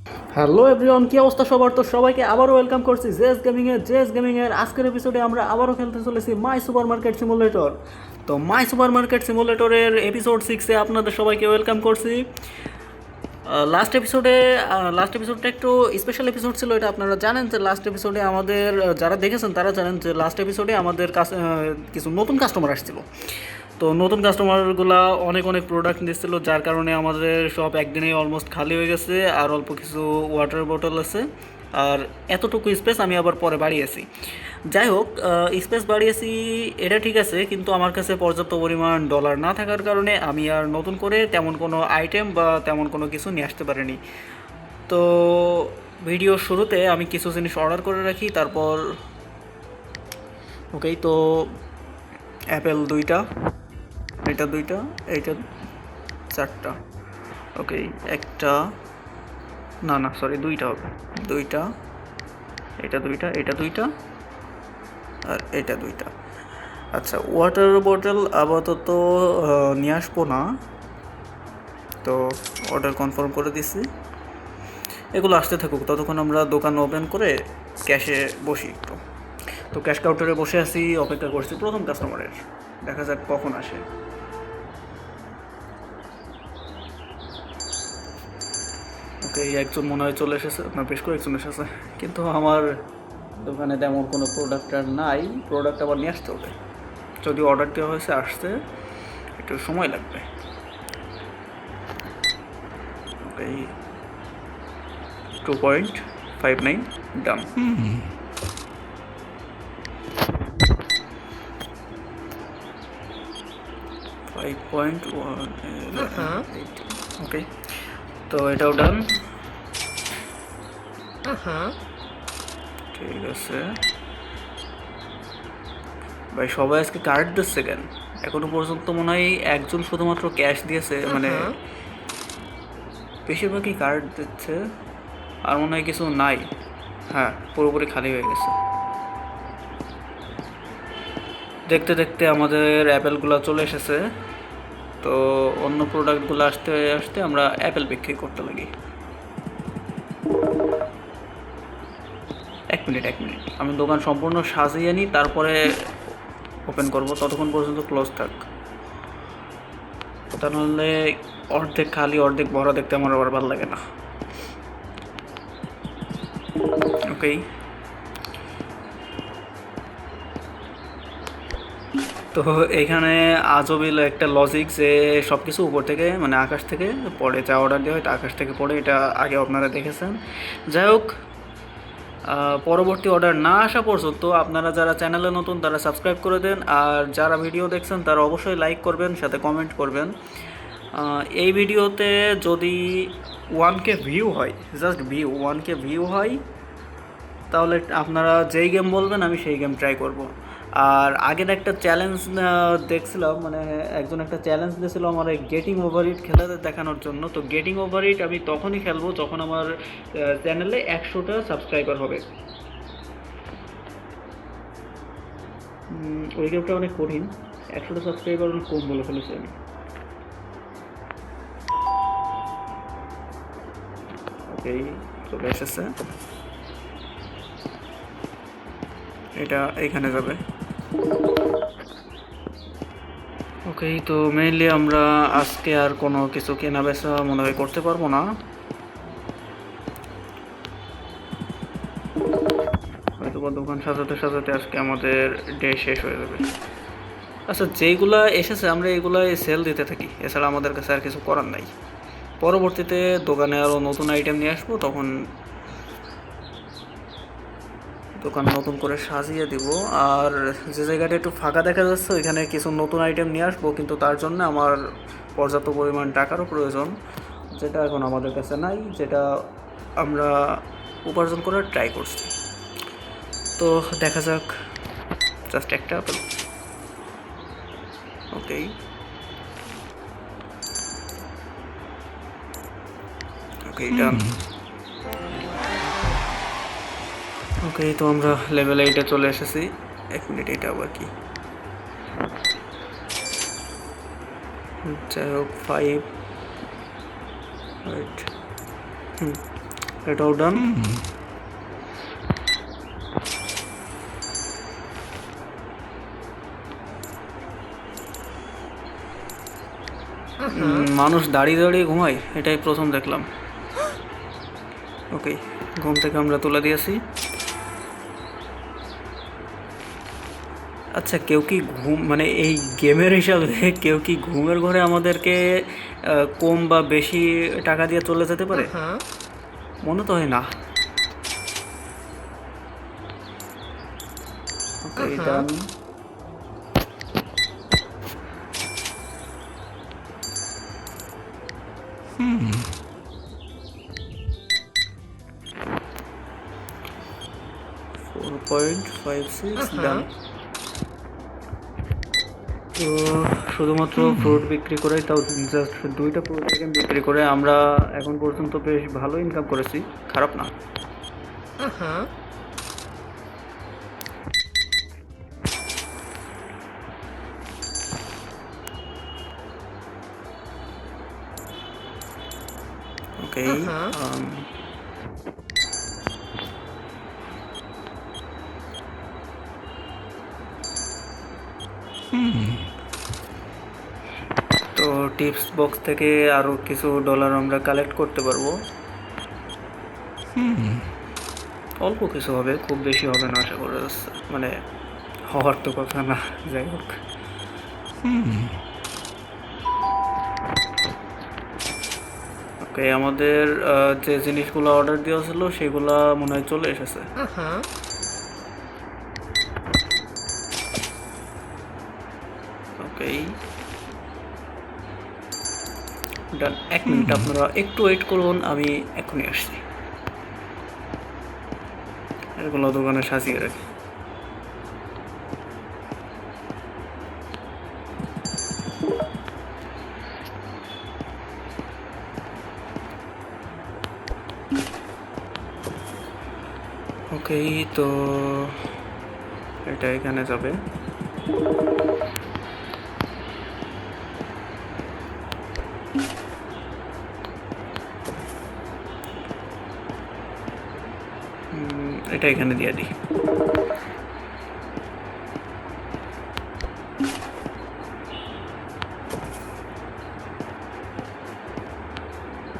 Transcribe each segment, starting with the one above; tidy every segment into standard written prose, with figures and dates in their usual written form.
Hello everyone, কি অবস্থা সবার? তো সবাইকে আবারও ওয়েলকাম করছি জেএস গেমিংয়ের আজকের এপিসোডে আমরা আবারও খেলতে চলেছি মাই সুপার মার্কেট সিমুলেটর। তো মাই সুপার মার্কেট সিমুলেটরের এপিসোড 6-এ আপনাদের সবাইকে ওয়েলকাম করছি। লাস্ট এপিসোডটা একটু স্পেশাল এপিসোড ছিল, এটা আপনারা জানেন যে লাস্ট এপিসোডে আমাদের যারা দেখেছেন তারা জানেন যে লাস্ট এপিসোডে আমাদের কাছে কিছু নতুন কাস্টমার আসছিল। তো নতুন কাস্টমারগুলা অনেক অনেক প্রোডাক্ট দিচ্ছিল, যার কারণে আমাদের সব একদিনেই অলমোস্ট খালি হয়ে গেছে। আর অল্প কিছু ওয়াটার বোতল আছে, আর এতটুকু স্পেস আমি আবার পরে বাড়িয়েছি। যাই হোক, স্পেস বাড়িয়েছি এটা ঠিক আছে, কিন্তু আমার কাছে পর্যাপ্ত পরিমাণ ডলার না থাকার কারণে আমি আর নতুন করে তেমন কোনো আইটেম বা তেমন কোনো কিছু নিয়ে আসতে পারিনি। তো ভিডিওর শুরুতে আমি কিছু জিনিস অর্ডার করে রাখি, তারপর ওকেই। তো অ্যাপেল দুইটা, এটা দুইটা, এইটা চারটা। ওকে, একটা, না না সরি, দুইটা হবে, দুইটা, এটা দুইটা, এটা দুইটা, আর এটা দুইটা। আচ্ছা, ওয়াটার বোতল আপাতত নিয়ে আসবো না, তো অর্ডার কনফার্ম করে দিছি। এগুলো আসতে থাকুক, ততক্ষণ আমরা দোকান ওপেন করে ক্যাশে বসি একটু। তো ক্যাশ কাউন্টারে বসে আছি, অপেক্ষা করছি প্রথম কাস্টমারের, দেখা যাক কখন আসে। ওকে, একজন মনে হয় চলে এসেছে, না বেশ কয়েকজন এসেছে, কিন্তু আমার দোকানে তেমন কোনো প্রোডাক্ট আর নাই। প্রোডাক্ট আবার নিয়ে আসতে হবে, যদি অর্ডার দেওয়া হয়েছে আসতে একটু সময় লাগবে। ওকে, 2.59 ডান। 5.1, ওকে, তো এটাও ডান। ঠিক আছে ভাই, সবাই আজকে কার্ড দিচ্ছে কেন? এখনো পর্যন্ত মনে হয় একজন শুধুমাত্র ক্যাশ দিয়েছে, মানে বেশিরভাগই কার্ড দিচ্ছে, আর মনে হয় কিছু নাই। হ্যাঁ, পুরোপুরি খালি হয়ে গেছে। দেখতে দেখতে আমাদের অ্যাপেলগুলো চলে এসেছে, তো অন্য প্রোডাক্টগুলো আসতে আসতে আমরা অ্যাপেল বিক্রি করতে লাগি। এক মিনিট, আমি দোকান সম্পূর্ণ সাজিয়ে নিই, তারপরে ওপেন করব। ততক্ষণ পর্যন্ত ক্লোজ থাক, তাহলে অর্ধেক খালি অর্ধেক ভরা দেখতে আমার আবার ভালো লাগে না। ওকে, তো এখানে আজবিল একটা লজিক যে সব কিছু উপর থেকে, মানে আকাশ থেকে পড়ে, যা অর্ডার দেওয়া হয় এটা আকাশ থেকে পড়ে, এটা আগে আপনারা দেখেছেন। যাই হোক, পরবর্তী অর্ডার না আসা পর্যন্ত আপনারা যারা চ্যানেলে নতুন তারা সাবস্ক্রাইব করে দেন, আর যারা ভিডিও দেখছেন তারা অবশ্যই লাইক করবেন, সাথে কমেন্ট করবেন। এই ভিডিওতে যদি 1K ভিউ হয়, জাস্ট ভিউ 1K ভিউ হয়, তাহলে আপনারা যেই গেম বলবেন আমি সেই গেম ট্রাই করব। আর আগের একটা চ্যালেঞ্জ দেখছিলাম, মানে একজন একটা চ্যালেঞ্জ দিয়েছিল আমার এই গেটিং ওভার ইট খেলে দেখানোর জন্য। তো গেটিং ওভার ইট আমি তখনই খেলবো যখন আমার চ্যানেলে 100টা সাবস্ক্রাইবার হবে। ওই গেমটা অনেক কঠিন, 100টা সাবস্ক্রাইবার অনেক কম বলে ফেলেছি আমি। ওকে, চলে এসেছে, এটা এইখানে যাবে। ওকে, তো মেইনলি আমরা আজকে আর কোনো কিছু কেনা বেচা মনে হয় করতে পারবো না, হয়তো বা দোকান সাজাতে সাজাতে আজকে আমাদের ডে শেষ হয়ে যাবে। আচ্ছা, যেইগুলা এসেছে আমরা এইগুলাই সেল দিতে থাকি, এছাড়া আমাদের কাছে আর কিছু করার নাই। পরবর্তীতে দোকানে আরও নতুন আইটেম নিয়ে আসবো, তখন দোকান নতুন করে সাজিয়ে দিব। আর যে জায়গাটা একটু ফাঁকা দেখা যাচ্ছে ওইখানে কিছু নতুন আইটেম নিয়ে আসবো, কিন্তু তার জন্য আমার পর্যাপ্ত পরিমাণ টাকারও প্রয়োজন, যেটা এখন আমাদের কাছে নাই, যেটা আমরা উপার্জন করার ট্রাই করছি। তো দেখা যাক, জাস্ট একটা আপেল। ওকে, ওকে ডান। ওকে, তো আমরা লেভেল 8-এ চলে এসেছি। 1 মিনিট, এটা আবার কি? যাই হোক, 5, ওয়েট, এটাও ডান। মানুষ দাঁড়িয়ে দাঁড়িয়ে ঘুমায়, এটাই প্রথম দেখলাম। ওকে, ঘুম থেকে আমরা তুলে দিয়েছি। আচ্ছা, কেউ কি ঘুম মানে এই গেমের হিসাবে কেউ কি ঘুমের ঘরে আমাদেরকে কম বা বেশি টাকা দিয়ে চলে যেতে পারে? মনে তো হয় না। ওকে, ডান। $4.56 ডান। তো শুধুমাত্র ফ্রুট বিক্রি করে, তাও জাস্ট 2টা ফ্রুট আইটেম বিক্রি করে আমরা এখন পর্যন্ত বেশ ভালো ইনকাম করেছি, খারাপ না। ওকে, তো টিপস বক্স থেকে আরও কিছু ডলার আমরা কালেক্ট করতে পারবো। অল্প কিছু হবে, খুব বেশি হবে না আশা করা যাচ্ছে, মানে হওয়ার তো কথা না। যাই হোক, ওকে, আমাদের যে জিনিসগুলো অর্ডার দেওয়া ছিল সেগুলো মনে হয় চলে এসেছে। ওকে, ডান। 1 মিনিট আপনারা একটু ওয়েট করুন, আমি এখনই আসছি। এগুলো দোকানে সাজিয়ে রাখি। ওকে, তো এটা এখানে যাবে। এটা এখানে দিয়ে দিই।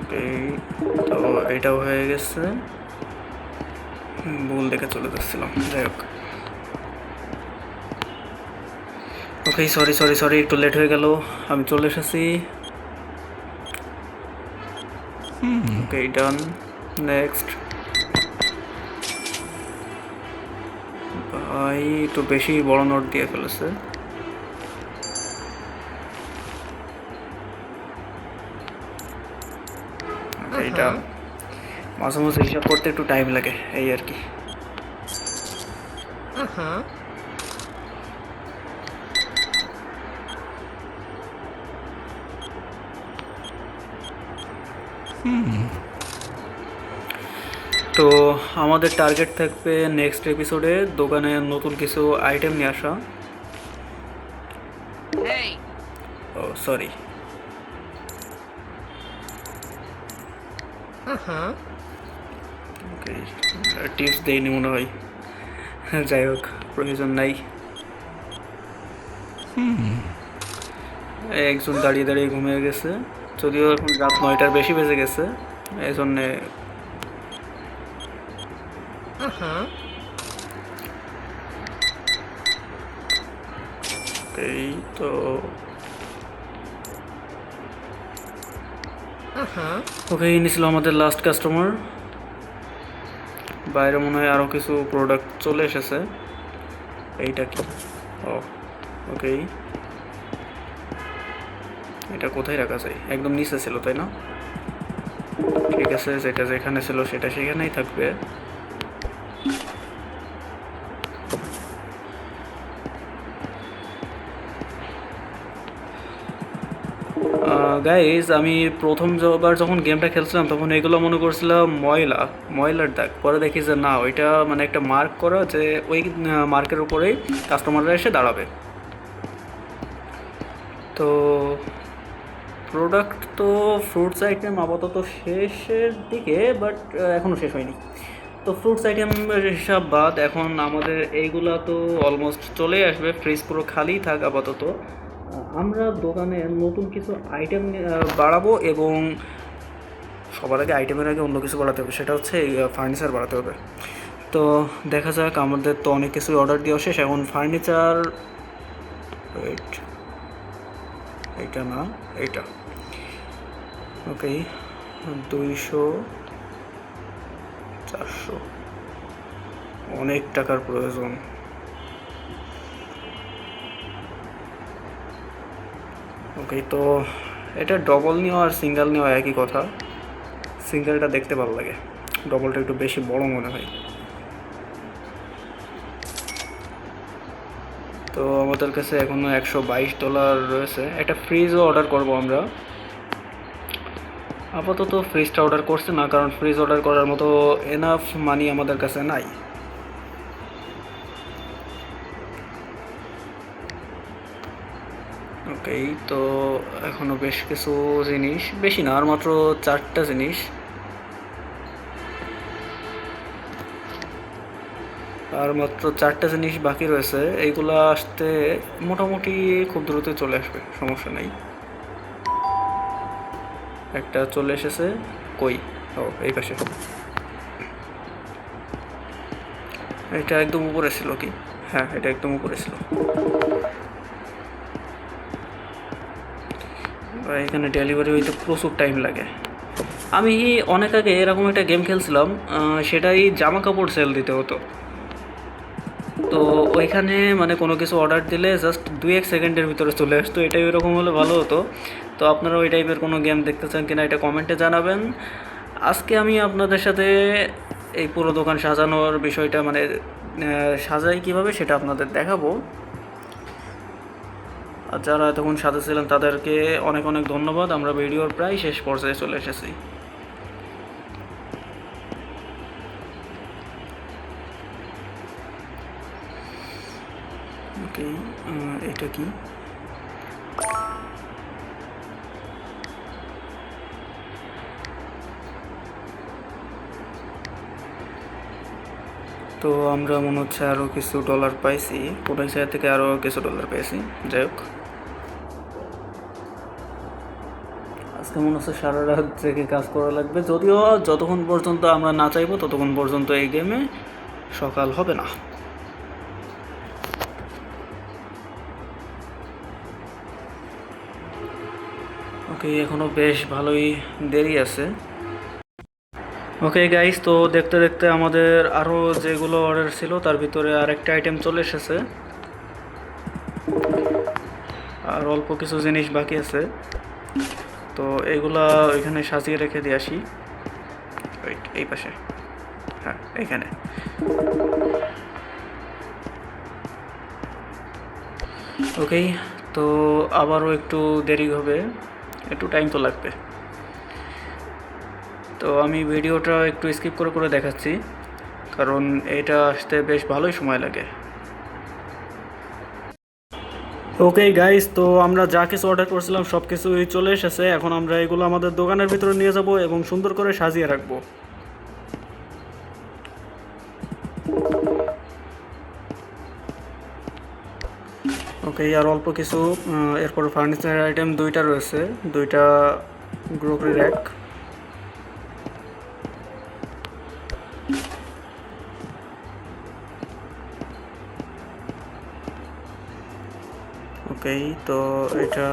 ওকে, তো এটাও হয়ে গেছে। ভুল দেখে চলে যাচ্ছিলাম, যাই হোক। ওকে, সরি সরি সরি, একটু লেট হয়ে গেল, আমি চলে এসেছি। ওকে, ডান। নেক্সট। ভাই একটু বেশি বড় নোট দিয়ে ফেলেছে। এটা মাঝে মাঝে হিসাব করতে একটু টাইম লাগে, এই আর কি। তো আমাদের টার্গেট থাকবে নেক্সট এপিসোডে দোকানে নতুন কিছু আইটেম নিয়ে আসা। ও সরি। ওকে, টিপস দেয়নি মনে হয়, যাই হোক, প্রয়োজন নাই। একজন দাঁড়িয়ে দাঁড়িয়ে ঘুমিয়ে গেছে, যদিও এখন রাত 9টার বেশি বেজে গেছে, এই জন্যে। এই তো ওকে, ইনি ছিল আমাদের লাস্ট কাস্টমার। বাইরে মনে হয় আরও কিছু প্রোডাক্ট চলে এসেছে। এইটা কি? ও ওকে, এটা কোথায় রাখা যায়? একদম নিচে ছিল তাই না? ঠিক আছে, যেটা যেখানে ছিল সেটা সেখানেই থাকবে। গাইজ, আমি প্রথমবার যখন গেমটা খেলছিলাম তখন এগুলো মনে করছিলাম ময়লার দাগ। পরে দেখি যে না, ওইটা মানে একটা মার্ক করা, যে ওই মার্কের উপরেই কাস্টমাররা এসে দাঁড়াবে। তো প্রোডাক্ট তো ফ্রুটস আইটেম আপাতত শেষের দিকে, বাট এখনও শেষ হয়নি। তো ফ্রুটস আইটেম হিসাব বাদ এখন আমাদের এইগুলা তো অলমোস্ট চলে আসবে, ফ্রিজ পুরো খালি থাক আপাতত। আমরা দোকানে নতুন কিছু আইটেম বাড়াবো, এবং সবার আগে আইটেমের আগে অন্য কিছু বাড়াতে হবে, সেটা হচ্ছে ফার্নিচার বাড়াতে হবে। তো দেখা যাক, আমাদের তো অনেক কিছুই অর্ডার দেওয়া শেষ, এখন ফার্নিচার, ওয়েট, এইটা না, এইটা, ওকে, 200, 400, অনেক টাকার প্রয়োজন। ওকে, তো এটা ডবল নেওয়া আর সিঙ্গেল নেওয়া একই কথা। সিঙ্গেলটা দেখতে ভালো লাগে, ডবলটা একটু বেশি বড় মনে হয়। তো আমাদের কাছে এখনও $122 রয়েছে। একটা ফ্রিজও অর্ডার করব আমরা। আপাতত ফ্রিজটা অর্ডার করছে না, কারণ ফ্রিজ অর্ডার করার মতো এনাফ মানি আমাদের কাছে নাই। ওকে, তো এখনও বেশ কিছু জিনিস, বেশি না, আর মাত্র 4টা জিনিস, আর মাত্র 4টা জিনিস বাকি রয়েছে। এইগুলো আসতে মোটামুটি খুব দ্রুত চলে আসবে, সমস্যা নেই। একটা চলে এসেছে, কই, ও এই পাশে, এটা একদম উপরে ছিল কি? হ্যাঁ, এটা একদম উপরে ছিল। এখানে ডেলিভারি হইতে প্রচুর টাইম লাগে। আমি অনেক আগে এরকম একটা গেম খেলছিলাম, সেটাই জামা কাপড় সেল দিতে হতো। তো ওইখানে মানে কোনো কিছু অর্ডার দিলে জাস্ট 2-1 সেকেন্ডের ভিতরে চলে আসতো। এটাই ওইরকম হলে ভালো হতো। তো আপনারা ওই টাইপের কোনো গেম দেখতে চান কিনা এটা কমেন্টে জানাবেন। আজকে আমি আপনাদের সাথে এই পুরো দোকান সাজানোর বিষয়টা, মানে সাজাই কীভাবে সেটা আপনাদের দেখাবো। আর যারা এতক্ষণ সাজাচ্ছিলেন তাদেরকে অনেক অনেক ধন্যবাদ। আমরা ভিডিওর প্রায় শেষ পর্যায়ে চলে এসেছি। ওকে, এটা কি? তো আমরা মনে হচ্ছে আরও কিছু ডলার পাইছি, কোনো জায়গা থেকে আরও কিছু ডলার পেয়েছি। যাই হোক, আজকে মনে হচ্ছে সারা রাত থেকে কাজ করা লাগবে, যদিও যতক্ষণ পর্যন্ত আমরা না চাইবো ততক্ষণ পর্যন্ত এই গেমে সকাল হবে না। ওকে, এখনও বেশ ভালোই দেরি আছে। ওকে গাইস, তো দেখতে দেখতে আমাদের আরও যেগুলো অর্ডার ছিল তার ভিতরে আরেকটা আইটেম চলে এসেছে, আর অল্প কিছু জিনিস বাকি আছে। তো এইগুলা ওইখানে সাজিয়ে রেখে দিয়ে আসি, এই পাশে, হ্যাঁ এইখানে। ওকে, তো আবারও একটু দেরি হবে, একটু টাইম তো লাগবে। তো আমি ভিডিওটা একটু স্কিপ করে করে দেখাচ্ছি, কারণ এটা আসতে বেশ ভালোই সময় লাগে। ওকে গাইস, তো আমরা যা কিছু অর্ডার করছিলাম সব কিছুই চলে এসেছে। এখন আমরা এগুলো আমাদের দোকানের ভিতরে নিয়ে যাব এবং সুন্দর করে সাজিয়ে রাখবো। ওকে, আর অল্প কিছু, এরপর ফার্নিচার আইটেম 2টা রয়েছে, 2টা গ্রোসারি র্যাক। ওকে, তো এটা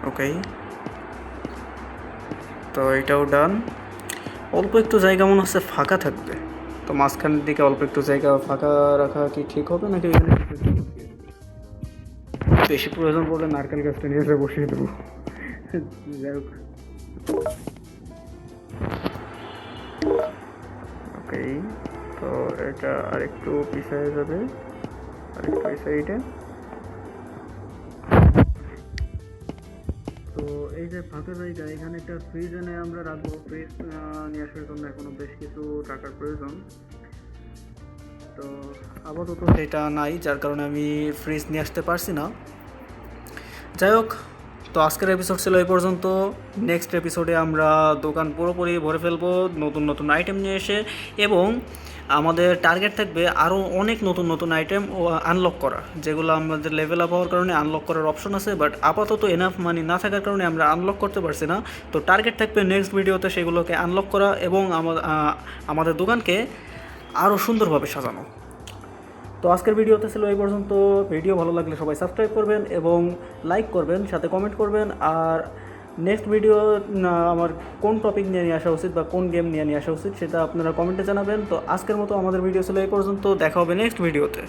ওকে, তো এটাও ডান। অল্প একটু জায়গা মনে হচ্ছে ফাঁকা থাকবে, তো মাঝখানের দিকে অল্প একটু জায়গা ফাঁকা রাখা কি ঠিক হবে নাকি? বেশি প্রয়োজন পড়লে নারকেল গাছটা নিয়ে এসে বসিয়ে দেবো। যাই হোক, ওকে, তো এটা আরেকটু পিছিয়ে যাবে, আরেকটু এই সাইডে। তো এই যে ফাঁকের জায়গা, এখানে একটা ফ্রিজ এনে আমরা রাখবো। ফ্রিজ নিয়ে আসার জন্য এখনো বেশ কিছু টাকার প্রয়োজন, তো আপাতত সেটা নাই, যার কারণে আমি ফ্রিজ নিয়ে আসতে পারছি না। যাই হোক, তো আজকের এপিসোড ছিল এই পর্যন্ত। নেক্সট এপিসোডে আমরা দোকান পুরোপুরি ভরে ফেলবো নতুন নতুন আইটেম নিয়ে এসে, এবং আমাদের টার্গেট থাকবে আরও অনেক নতুন নতুন আইটেম ও আনলক করা, যেগুলো আমাদের লেভেল আপ হওয়ার কারণে আনলক করার অপশন আছে, বাট আপাতত এনাফ মানি না থাকার কারণে আমরা আনলক করতে পারছি না। তো টার্গেট থাকবে নেক্সট ভিডিওতে সেগুলোকে আনলক করা এবং আমাদের দোকানকে আরও সুন্দরভাবে সাজানো। তো আজকের ভিডিওতে ছিল এই পর্যন্ত। ভিডিও ভালো লাগলে সবাই সাবস্ক্রাইব করবেন এবং লাইক করবেন, সাথে কমেন্ট করবেন। আর নেক্সট ভিডিও আমার কোন টপিক নিয়ে নিয়ে আসা উচিত বা কোন গেম নিয়ে নিয়ে আসা উচিত সেটা আপনারা কমেন্টে জানাবেন। তো আজকের মতো আমাদের ভিডিও ছিল এই পর্যন্ত, দেখা হবে নেক্সট ভিডিওতে।